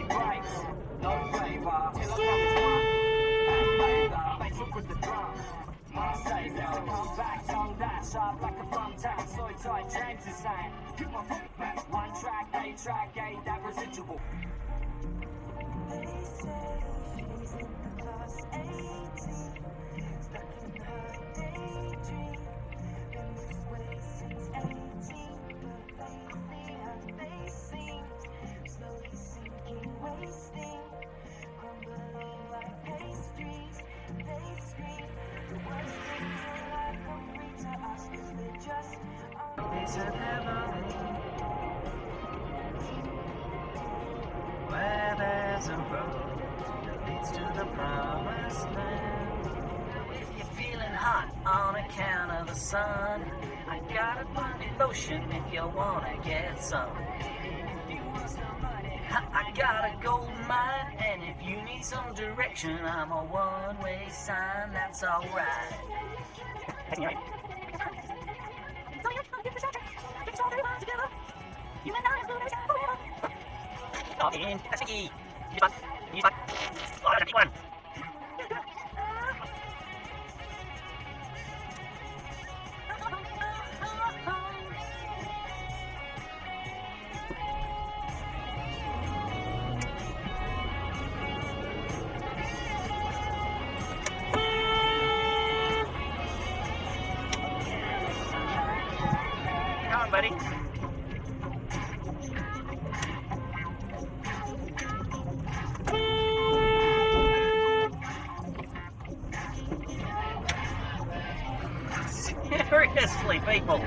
any breaks, no flavor. Till I come one and later, bass up with the drum. My savior, come back, tongue that sharp like a thumbtack. So tight, James is saying, keep my foot back. One track, eight, that residual. They say she's in the class 18, stuck in her daydream. Been this way since 18, but lately her face seems slowly sinking, wasting, crumbling like pastries. They scream the worst things in life come free to us 'cause they're just It's a heavenly where there's a road that leads to the promised land. Now if you're feeling hot on account of the sun, I got a body lotion if you wanna get some. I got a gold mine, and if you need some direction, I'm a one-way sign, that's alright. Come on, buddy. Seriously, people.